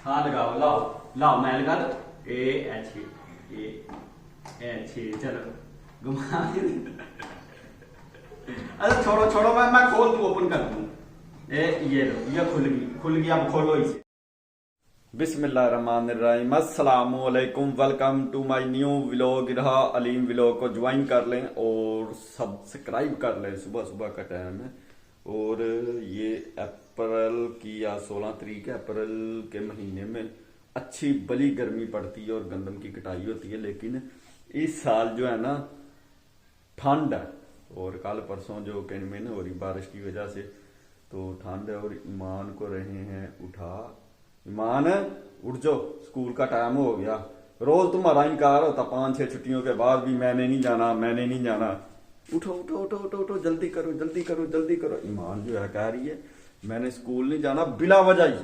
हाँ लगाओ, लाओ लाओ, मैं लगा दो। ए अच्छे चलो घुमा। अरे छोड़ो छोड़ो, मैं खोल दूँ, ओपन कर दूँ। ये लो, ये खुल गई, अब खोलो इसे। बिस्मिल्लाहिर्रहमानिर्रहीम, अस्सलामु अलैकुम, welcome to my new vlog. रहा अलीम व्लॉग को ज्वाइन कर लें और सब्सक्राइब कर लें। सुबह सुबह का टाइम है और ये अप्रैल की या 16 तारीख है। अप्रैल के महीने में अच्छी बली गर्मी पड़ती है और गंदम की कटाई होती है, लेकिन इस साल जो है ना ठंड है और कल परसों जो किनमेन हो रही बारिश की वजह से तो ठंड है। और ईमान को रहे हैं उठा, ईमान उठ जाओ, स्कूल का टाइम हो गया। रोज तुम्हारा इनकार होता 5-6 छुट्टियों के बाद भी, मैंने नहीं जाना मैंने नहीं जाना। उठो उठो उठो उठो उठो, जल्दी करो जल्दी करो जल्दी करो। ईमान जो है कह रही है मैंने स्कूल नहीं जाना बिला वजह ही,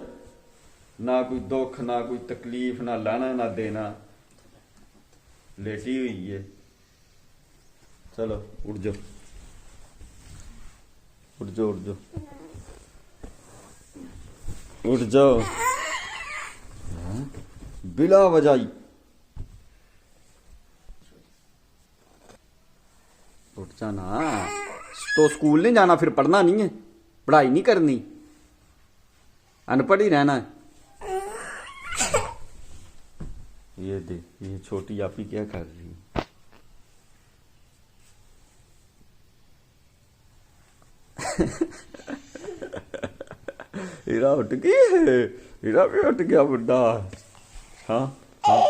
ना कोई दुख ना कोई तकलीफ, ना लाना ना देना, लेटी हुई है। चलो उठ जाओ उठ जाओ उठ जाओ उठ जाओ, बिला वजह उठ जाना। तो स्कूल नहीं जाना, फिर पढ़ना नहीं है, पढ़ाई नहीं करनी, अनपढ़ ही रहना है। ये देख, ये छोटी आपी क्या कर रही है। हीरा उठ गई, हीरा भी उठ गया बुढ़ा। हाँ हाँ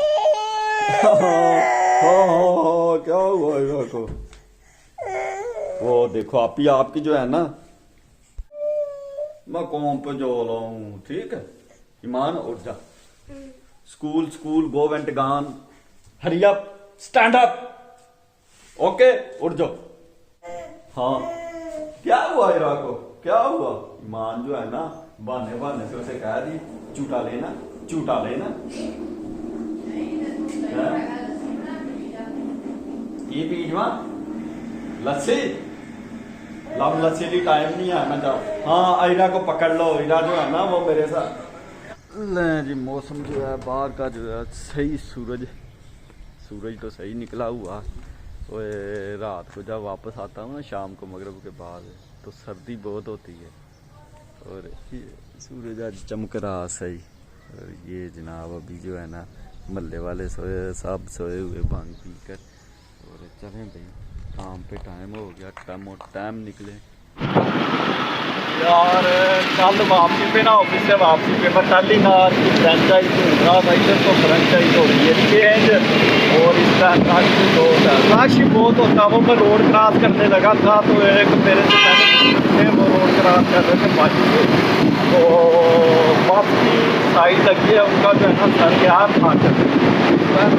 हाँ, क्या हुआ हीरा को? वो देखो आपी, आपकी जो है ना, मैं कौन पे जो लाऊं, ठीक है। ईमान उठ जा, स्कूल स्कूल गो वेंट गान, hurry up, stand up, okay उठ जाओ। हाँ क्या हुआ हीरा को, क्या हुआ? ईमान जो है ना बहाने बहाने से उसे कह दी झूठा लेना झूठा लेना। ये पीजवा लस्सी, लब लस्सी की टाइम नहीं है, मैं जाओ। हाँ हीरा को पकड़ लो, हीरा जो है ना वो मेरे साथ। ले जी, मौसम जो है बाहर का जो है सही, सूरज तो सही निकला हुआ। और रात को जब वापस आता हूँ ना शाम को मगरिब के बाद, तो सर्दी बहुत होती है और सूरज आज चमक रहा सही। और ये जनाब अभी जो है ना महल्ले वाले सोए, सब सोए हुए भांग पी कर। और चलें भाई, काम पे टाइम हो गया, टाइम निकले यार। कल वापसी पे ना, ऑफिस से वापसी पे मैं कल ही ना फ्रेंचाइज ढूंढ रहा था, इधर तो फ्रेंचाइज हो रही है चेंज। और इस टाइम रश बहुत होता। वो मैं रोड क्रॉस करने लगा था तो एक मेरे से वो रोड क्रॉस कर रहे थे बाकी से, तो बस की साइड लगी है उनका जो है ना सरकार था।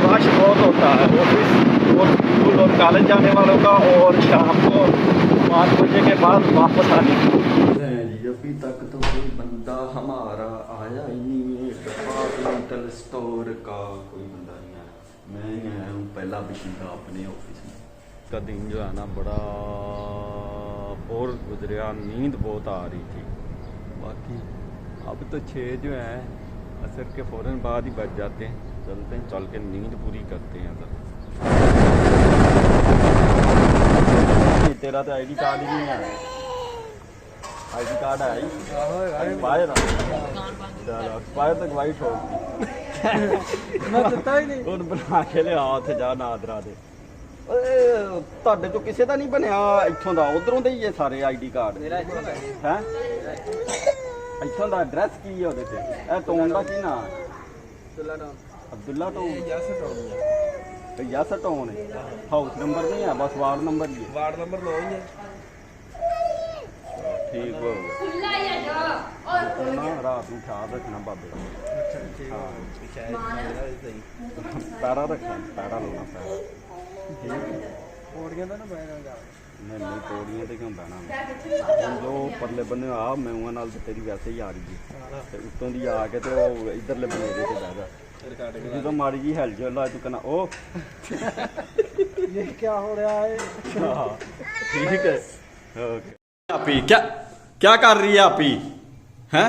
रश बहुत होता है ऑफिस और स्कूल और कॉलेज जाने वालों का, और शाम को 5 बजे के बाद वापस आने की। अभी तक तो कोई बंदा हमारा आया ही नहीं है, डिपार्टमेंटल स्टोर का कोई बंदा नहीं आया। मैं ही आया हूँ पहला बशिंदा अपने ऑफिस में। का दिन जो है ना बड़ा बोर गुजरिया, नींद बहुत आ रही थी। बाकी अब तो 6 जो है असर के फौरन बाद ही बच जाते हैं। चलते हैं, चल के नींद पूरी करते हैं। तेरा तो आईडी कार्ड ही नहीं है, आईडी कार्ड है एक्सपायर तक वाइट हो और बना के ले हाथ जा नादरा दे। ਤੁਹਾਡੇ ਚੋਂ ਕਿਸੇ ਦਾ ਨਹੀਂ ਬਣਿਆ ਇੱਥੋਂ ਦਾ, ਉਧਰੋਂ ਦੇ ਹੀ ਇਹ ਸਾਰੇ ਆਈਡੀ ਕਾਰਡ ਹੈ। ਇੱਥੋਂ ਦਾ ਐਡਰੈਸ ਕੀ ਹੈ ਉਹਦੇ ਤੇ? ਇਹ ਟੋਨ ਦਾ ਕੀ ਨਾਮ ਹੈ? ਅਬਦੁੱਲਾ ਟੋਨ, ਯਾਸਰ ਟੋਨ ਹੈ। ਹਾਊਸ ਨੰਬਰ नहीं है, बस वार्ड नंबर ही है। वार्ड नंबर 9 ही है। ठीक हो रात में ख्याल रखना बाबे का। पैरा रखना, पैरा लाना पैरा। पौड़ियां ना नहीं पौड़ियां तो क्यों बहना जो परले बने आ मैं नाल तो तेरी वैसे ही आ रही थी उत्तों दी आके तो इधरले बनेरे से बह जा। जो माड़ी जी हिल जो तू कहना ओ ये क्या हो रहा है। ठीक है ओके। आपी क्या क्या कर रही है आपी? हैं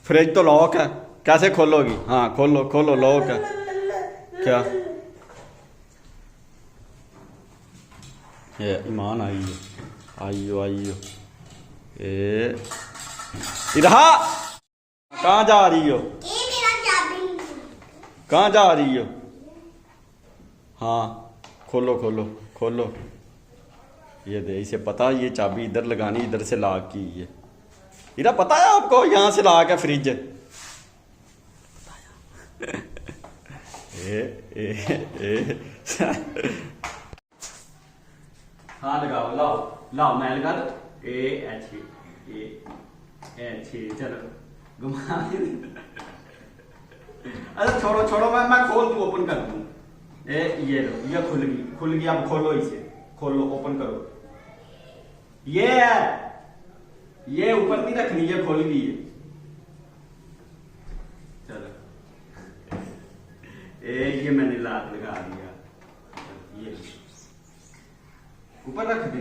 फ्रिज तो लॉक है, कैसे खोलोगी? हाँ खोलो खोलो, लॉक है क्या? ये ईमान आइयो आइयो आइयो। ए इधर कहाँ जा रही हो? कहाँ जा रही हो? हाँ खोलो खोलो खोलो। ये दे, इसे पता ये चाबी इधर लगानी, इधर से लॉक की है। इधर पता है आपको यहाँ से लॉक है फ्रिज। ए हाँ लगाओ, लाओ लाओ, मैं लगा दो। ए चलो घुमा। अरे छोड़ो छोड़ो, मैं खोल दूँ, ओपन कर दूँ। ये लो, ये खुल गई। अब खोलो इसे, खोलो, ओपन करो। ये ऊपर नहीं रखनी, ये खोल गई है। चलो ये मैंने लात लगा दिया। ये ऊपर रख दे।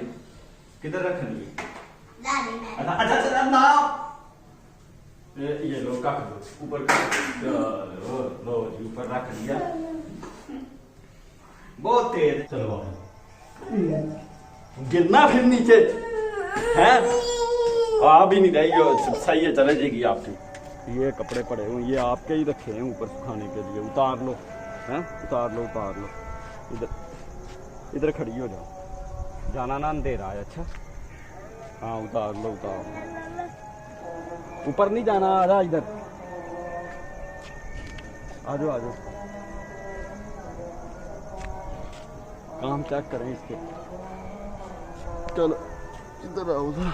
किधर रखनी है? अच्छा ना, ये लो रख दो ऊपर। लो जी, ऊपर रख दिया। बहुत तेज। चलो गिरना फिर नीचे है। आ भी नहीं रही हो, सही है, चले जाएगी आपकी। ये कपड़े पड़े हुए, ये आपके ही रखे हैं ऊपर सुखाने के लिए। उतार लो, हैं उतार लो उतार लो। इधर खड़ी हो जाओ, जाना ना अंधेरा है। अच्छा हाँ उतार लो उतार लो। ऊपर नहीं जाना, आ जा इधर, आ जाओ आ जाओ। काम चेक करें इसके। चलो इधर आओ उधर।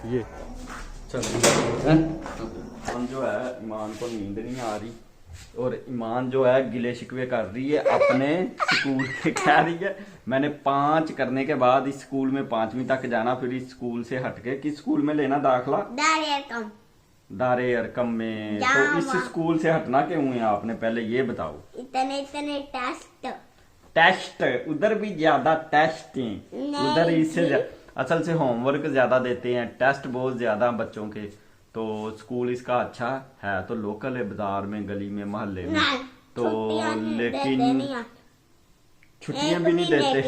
ये चलो हम जो है, ईमान को नींद नहीं आ रही, और ईमान जो है गिले शिकवे कर रही है अपने स्कूल के। कह रही है मैंने 5 करने के बाद इस स्कूल में 5वीं तक जाना, फिर इस स्कूल से हटके किस स्कूल में लेना दाखला? दारे अरकम में। तो इस स्कूल से हटना क्यों है आपने, पहले ये बताओ। इतने टेस्ट उधर भी ज्यादा टेस्ट हैं, उधर इससे असल से होमवर्क ज्यादा देते हैं, टेस्ट बहुत ज्यादा बच्चों के। तो स्कूल इसका अच्छा है तो लोकल है, बाजार में, गली में, मोहल्ले में। तो लेकिन छुट्टियां भी नहीं देते।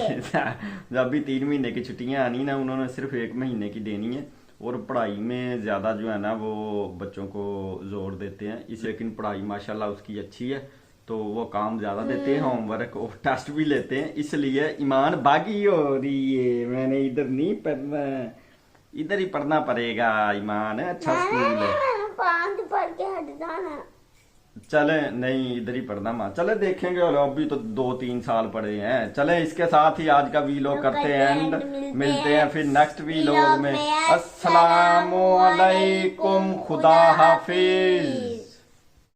जब भी 3 महीने की छुट्टियां आनी ना, उन्होंने सिर्फ 1 महीने की देनी है। और पढ़ाई में ज्यादा जो है ना वो बच्चों को जोर देते हैं इस। लेकिन पढ़ाई माशाल्लाह उसकी अच्छी है, तो वो काम ज्यादा देते हैं, होमवर्क और टेस्ट भी लेते हैं। इसलिए ईमान बागी हो रही है, मैंने इधर नहीं पढ़ना, इधर ही पढ़ना पड़ेगा। ईमान है, अच्छा स्कूल है। पढ़ के हट जाना। चले नहीं, इधर ही पढ़ना माँ। चले देखेंगे, और अभी तो 2-3 साल पड़े हैं। चले इसके साथ ही आज का वीलॉग करते हैं, मिलते हैं फिर नेक्स्ट वीलॉग में। अस्सलामुअलैकुम, खुदा हाफिज।